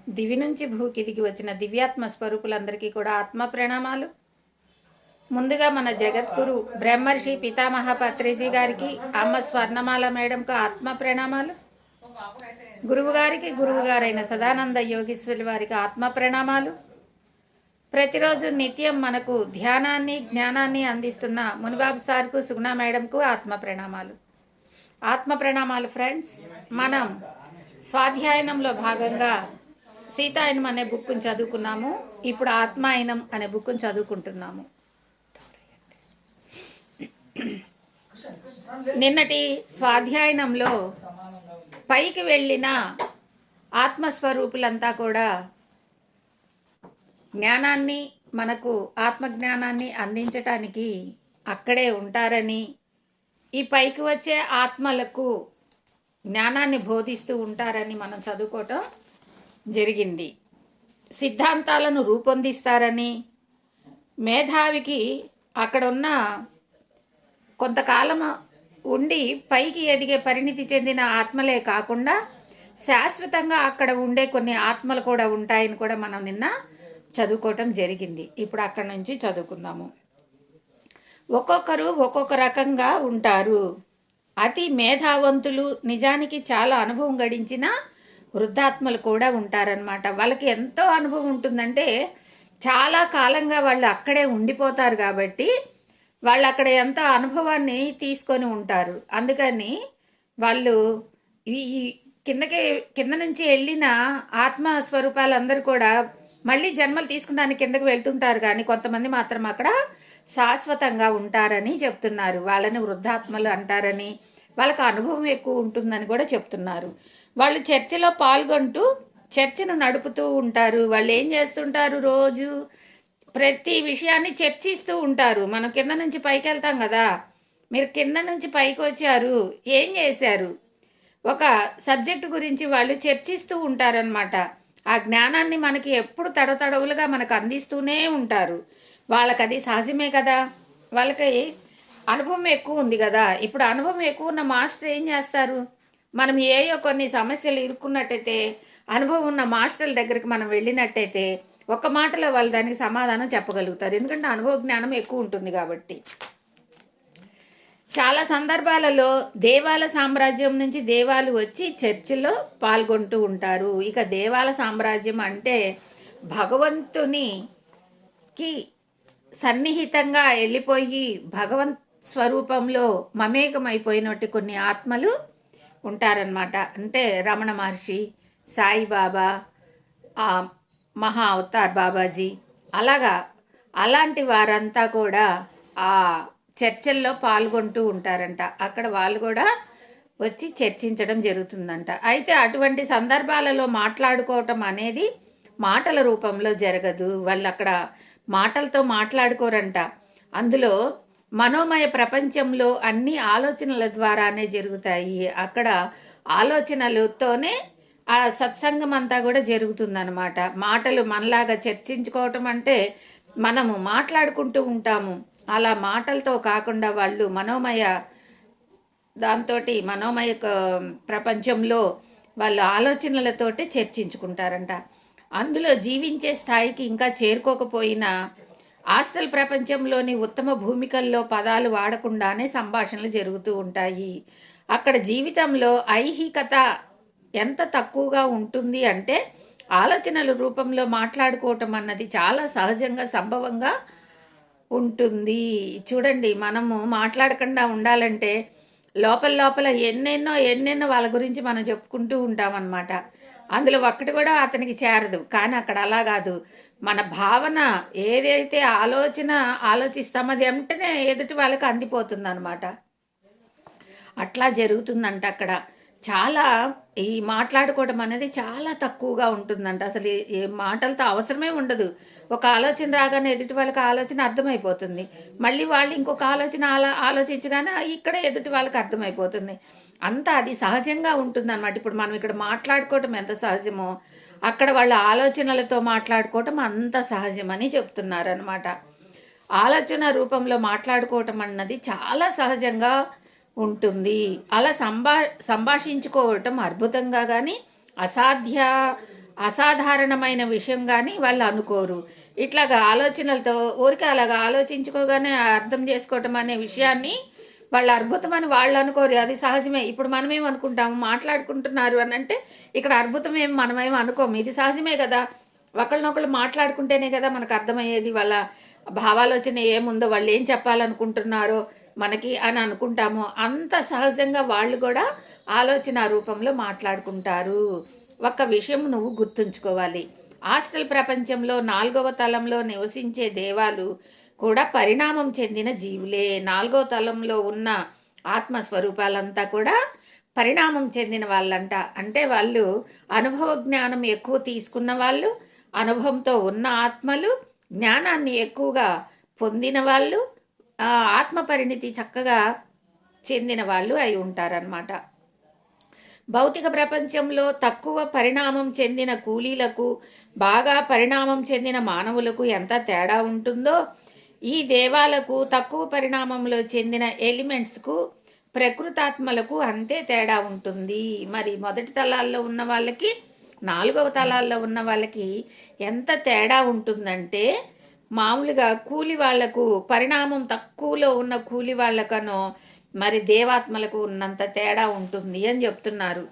దివి నుంచి భూకి దిగి వచ్చిన దివ్యాత్మ స్వరూపులందరికీ కూడా ఆత్మ ప్రణామాలు. ముందుగా మన జగద్గురు బ్రహ్మర్షి పితామహ పత్రిజీ గారికి, అమ్మ స్వర్ణమాల మేడంకు ఆత్మ ప్రణామాలు. గురువు గారైన సదానంద యోగీశ్వరి వారికి ఆత్మ ప్రణామాలు. ప్రతిరోజు నిత్యం మనకు ధ్యానాన్ని జ్ఞానాన్ని అందిస్తున్న మునిబాబు సార్కు, సుగుణ మేడంకు ఆత్మ ప్రణామాలు. ఆత్మ ప్రణామాలు ఫ్రెండ్స్. మనం స్వాధ్యాయనంలో భాగంగా సీతాయనం అనే బుక్ని చదువుకున్నాము. ఇప్పుడు ఆత్మాయనం అనే బుక్ని చదువుకుంటున్నాము. నిన్నటి స్వాధ్యాయనంలో పైకి వెళ్ళిన ఆత్మస్వరూపులంతా కూడా జ్ఞానాన్ని, మనకు ఆత్మజ్ఞానాన్ని అందించటానికి అక్కడే ఉంటారని, ఈ పైకి వచ్చే ఆత్మలకు జ్ఞానాన్ని బోధిస్తూ ఉంటారని మనం చదువుకోవటం జరిగింది. సిద్ధాంతాలను రూపొందిస్తారని, మేధావికి అక్కడ ఉన్న కొంతకాలం ఉండి పైకి ఎదిగే పరిణితి చెందిన ఆత్మలే కాకుండా శాశ్వతంగా అక్కడ ఉండే కొన్ని ఆత్మలు కూడా ఉంటాయని కూడా మనం నిన్న చదువుకోవటం జరిగింది. ఇప్పుడు అక్కడ నుంచి చదువుకుందాము. ఒక్కొక్కరు ఒక్కొక్క రకంగా ఉంటారు. అతి మేధావంతులు, నిజానికి చాలా అనుభవం గడించిన వృద్ధాత్మలు కూడా ఉంటారనమాట. వాళ్ళకి ఎంతో అనుభవం ఉంటుందంటే చాలా కాలంగా వాళ్ళు అక్కడే ఉండిపోతారు కాబట్టి వాళ్ళు అక్కడ ఎంతో అనుభవాన్ని తీసుకొని ఉంటారు. అందుకని వాళ్ళు ఈ కింద నుంచి వెళ్ళిన ఆత్మస్వరూపాలందరూ కూడా మళ్ళీ జన్మలు తీసుకున్నానికి కిందకి వెళ్తుంటారు, కానీ కొంతమంది మాత్రం అక్కడ శాశ్వతంగా ఉంటారని చెప్తున్నారు. వాళ్ళని వృద్ధాత్మలు అంటారని, వాళ్ళకి అనుభవం ఎక్కువ ఉంటుందని కూడా చెప్తున్నారు. వాళ్ళు చర్చలో పాల్గొంటూ చర్చను నడుపుతూ ఉంటారు. వాళ్ళు ఏం చేస్తుంటారు? రోజు ప్రతి విషయాన్ని చర్చిస్తూ ఉంటారు. మనం కింద నుంచి పైకి వెళ్తాం కదా, మీరు కింద నుంచి పైకి వచ్చారు, ఏం చేశారు, ఒక సబ్జెక్టు గురించి వాళ్ళు చర్చిస్తూ ఉంటారనమాట. ఆ జ్ఞానాన్ని మనకి ఎప్పుడు తడతడవులుగా మనకు అందిస్తూనే ఉంటారు. వాళ్ళకి అది సహజమే కదా, వాళ్ళకి అనుభవం ఎక్కువ ఉంది కదా. ఇప్పుడు అనుభవం ఎక్కువ ఉన్న మాస్టర్ ఏం చేస్తారు? మనం ఏయో కొన్ని సమస్యలు ఇరుక్కున్నట్టయితే అనుభవం ఉన్న మాస్టర్ల దగ్గరికి మనం వెళ్ళినట్టయితే ఒక్క మాటలో వాళ్ళు దానికి సమాధానం చెప్పగలుగుతారు. ఎందుకంటే అనుభవ జ్ఞానం ఎక్కువ ఉంటుంది కాబట్టి. చాలా సందర్భాలలో దేవాల సామ్రాజ్యం నుంచి దేవాలు వచ్చి చర్చిలో పాల్గొంటూ ఉంటారు. ఇక దేవాల సామ్రాజ్యం అంటే భగవంతునికి సన్నిహితంగా వెళ్ళిపోయి భగవంత్ స్వరూపంలో మమేకమైపోయినట్టు కొన్ని ఆత్మలు ఉంటారనమాట. అంటే రమణ మహర్షి, సాయిబాబా, మహా అవతార్ బాబాజీ, అలాంటి వారంతా కూడా ఆ చర్చల్లో పాల్గొంటూ ఉంటారంట. అక్కడ వాళ్ళు కూడా వచ్చి చర్చించడం జరుగుతుందంట. అయితే అటువంటి సందర్భాలలో మాట్లాడుకోవటం అనేది మాటల రూపంలో జరగదు. వాళ్ళు అక్కడ మాటలతో మాట్లాడుకోరంట. అందులో మనోమయ ప్రపంచంలో అన్ని ఆలోచనల ద్వారానే జరుగుతాయి. అక్కడ ఆలోచనలతోనే ఆ సత్సంగం అంతా కూడా జరుగుతుందన్నమాట. మాటలు మనలాగా చర్చించుకోవటం అంటే మనము మాట్లాడుకుంటూ ఉంటాము. అలా మాటలతో కాకుండా వాళ్ళు మనోమయ ప్రపంచంలో వాళ్ళు ఆలోచనలతోటి చర్చించుకుంటారంట. అందులో జీవించే స్థాయికి ఇంకా చేరుకోకపోయినా హాస్టల్ ప్రపంచంలోని ఉత్తమ భూమికల్లో పదాలు వాడకుండానే సంభాషణలు జరుగుతూ ఉంటాయి. అక్కడ జీవితంలో ఐహికత ఎంత తక్కువగా ఉంటుంది అంటే ఆలోచనల రూపంలో మాట్లాడుకోవటం అన్నది చాలా సహజంగా సంభవంగా ఉంటుంది. చూడండి, మనము మాట్లాడకుండా ఉండాలంటే లోపల ఎన్నెన్నో వాళ్ళ గురించి మనం చెప్పుకుంటూ ఉంటామన్నమాట. అందులో ఒక్కటి కూడా అతనికి చేరదు. కానీ అక్కడ అలా కాదు. మన భావన ఏదైతే ఆలోచిస్తామో అది వెంటనే ఎదుటి వాళ్ళకి అందిపోతుంది అనమాట. అట్లా జరుగుతుందంట అక్కడ. చాలా ఈ మాట్లాడుకోవడం అనేది చాలా తక్కువగా ఉంటుందంట. అసలు ఏ మాటలతో అవసరమే ఉండదు. ఒక ఆలోచన రాగానే ఎదుటి వాళ్ళకి ఆలోచన అర్థమైపోతుంది. మళ్ళీ వాళ్ళు ఇంకొక ఆలోచన ఆలోచించగానే ఇక్కడ ఎదుటి వాళ్ళకి అర్థమైపోతుంది. అంతా అది సహజంగా ఉంటుందన్నమాట. ఇప్పుడు మనం ఇక్కడ మాట్లాడుకోవటం ఎంత సహజమో అక్కడ వాళ్ళ ఆలోచనలతో మాట్లాడుకోవటం అంత సహజమని చెప్తున్నారనమాట. ఆలోచన రూపంలో మాట్లాడుకోవటం అన్నది చాలా సహజంగా ఉంటుంది. అలా సంభాషించుకోవటం అద్భుతంగా కానీ అసాధారణమైన విషయం కానీ వాళ్ళు అనుకోరు. ఇట్లాగా ఆలోచనలతో ఊరికే అలాగా ఆలోచించుకోగానే అర్థం చేసుకోవటం అనే విషయాన్ని వాళ్ళు అద్భుతమని వాళ్ళు అనుకోరు. అది సహజమే. ఇప్పుడు మనమేం అనుకుంటాము, మాట్లాడుకుంటున్నారు అని అంటే ఇక్కడ అద్భుతమేం మనమేం అనుకోము. ఇది సహజమే కదా. ఒకళ్ళనొకళ్ళు మాట్లాడుకుంటేనే కదా మనకు అర్థమయ్యేది వాళ్ళ భావాలోచన ఏముందో, వాళ్ళు ఏం చెప్పాలనుకుంటున్నారో మనకి అని అనుకుంటాము. అంత సహజంగా వాళ్ళు కూడా ఆలోచన రూపంలో మాట్లాడుకుంటారు. ఒక్క విషయం నువ్వు గుర్తుంచుకోవాలి. హాస్టల్ ప్రపంచంలో 4వ తలంలో నివసించే దేవాలు కూడా పరిణామం చెందిన జీవులే. 4వ తలంలో ఉన్న ఆత్మస్వరూపాలంతా కూడా పరిణామం చెందిన వాళ్ళంట. అంటే వాళ్ళు అనుభవ జ్ఞానం ఎక్కువ తీసుకున్న వాళ్ళు, అనుభవంతో ఉన్న ఆత్మలు, జ్ఞానాన్ని ఎక్కువగా పొందిన వాళ్ళు, ఆత్మ పరిణితి చక్కగా చెందిన వాళ్ళు అయి ఉంటారనమాట. భౌతిక ప్రపంచంలో తక్కువ పరిణామం చెందిన కూలీలకు బాగా పరిణామం చెందిన మానవులకు ఎంత తేడా ఉంటుందో, ఈ దేవాలకు తక్కువ పరిణామంలో చెందిన ఎలిమెంట్స్కు ప్రకృతాత్మలకు అంతే తేడా ఉంటుంది. మరి మొదటి తలాల్లో ఉన్న వాళ్ళకి 4వ తలాల్లో ఉన్న వాళ్ళకి ఎంత తేడా ఉంటుందంటే, మామూలుగా కూలి వాళ్లకు పరిణామం తక్కువలో ఉన్న కూలి వాళ్ళకనో మరి దేవాత్మలకు ఉన్నంత తేడా ఉంటుంది అని చెప్తున్నారు.